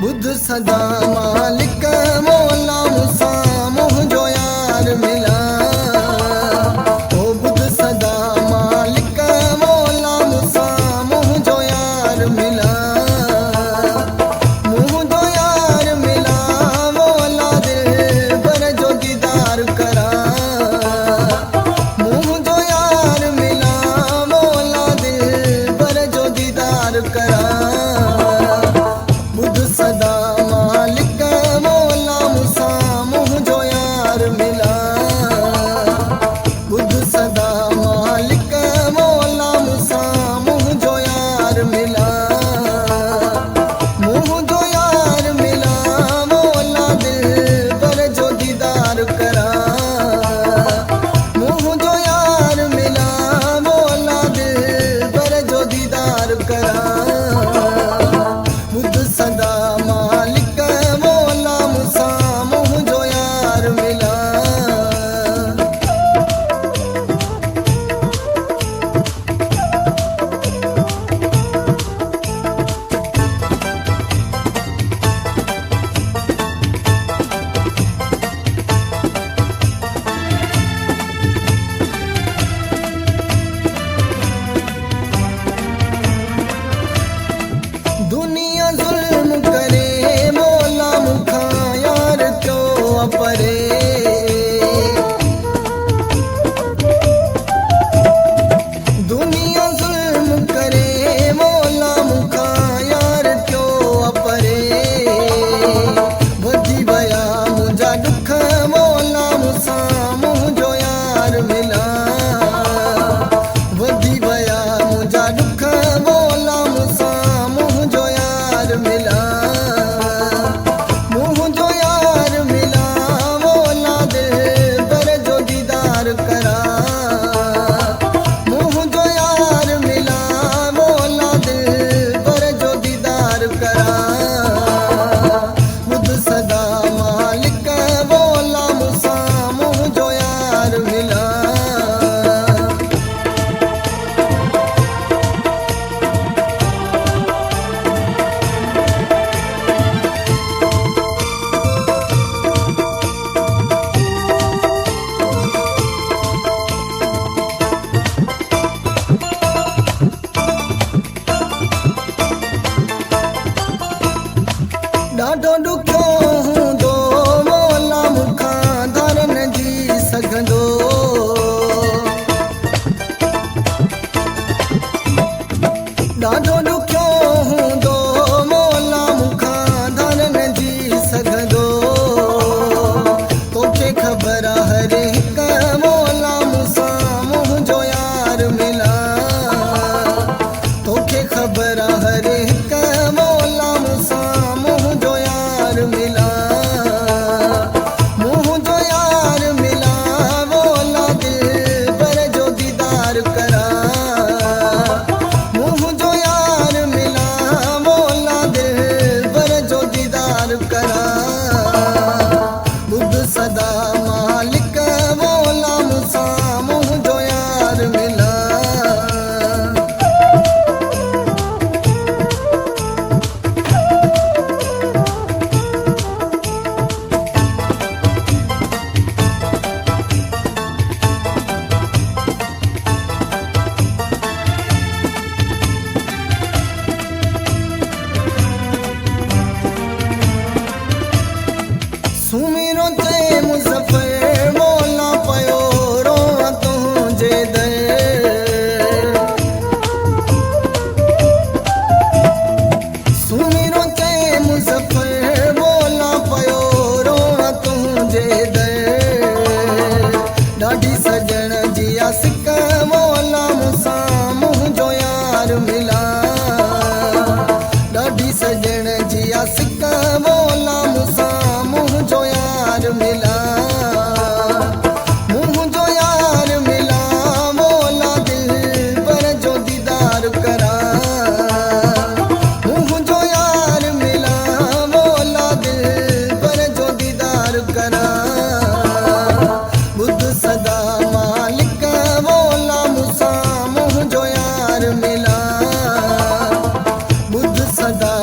बुद्ध सदा मालिक मौला मूसा मुझो यार मिला। ओ बुद्ध सदा मालिक मौला मूसा मुझो यार मिला। मुझो यार मिला मौला दिल पर जो दीदार करा। मुझो यार मिला मौला दिल पर जो दीदार करा। बुद्ध सदा मालिक मौला मूसा मुझो यार मिला। बुद्ध सदा मालिक मौला मूसा मुझो यार मिला। मुझो यार मिला मौला दिल पर जो दीदार करा। मुझो यार मिला मौला दिल पर जो दीदार करा। बुद्ध सदा मालिक मौला मूसा मुझो यार मिला। दुनिया जुल्म करे मौला मुखा यार क्यों अपरे। दुनिया जुल्म करे मौला मुखा यार क्यों अपरे। वधी बया मुझा दुख मौला मूसा मुझो यार मिला। वधी बया मुझा दुख मौला मूसा मुझो यार मिला। मुझो यार मिला मौला दिल पर जो दीदार करा। मुझो यार मिला मौला दिल पर जो दीदार करा। बुद्ध सदा मालिक मौला मूसा मुझो यार मिला। ॾाढो ॾुखियो हूंदो मौला मूंखां दर न जी सघंदो। ॾाढो ॾुखियो हूंदो मौला मूंखां दर न जी सघंदो। तोखे ख़बर हर हिक मौला मूसा मुझो यार मिला। तोखे ख़बर हर हिक मौला मूसा मुझो यार मिला। मुझो यार मिला मौला दिल पर जो दीदार करा। मुझो यार मिला मौला दिल पर जो दीदार करा। बुद्ध सदा मालिक मौला मूसा मुझो यार मिला। सुमिरो ते मुज़फ़्फ़र मौला पयो रोआ तुंहिंजे दर। सुमिरो ते मुज़फ़्फ़र मौला पयो रोआ तुंहिंजे दर। ॾाढी सजण जी आसिक मौला मूसा मुझो यार मिला। ॾाढी सजण जी आसिक मौला मूसा मुझो यार मिला। मुझो यार मिला मौला दिल पर जो दीदार करा। मुझो यार मिला मौला दिल पर जो दीदार करा। बुद्ध सदा मालिक मौला मूसा मुझो यार मिला। बुद्ध सदा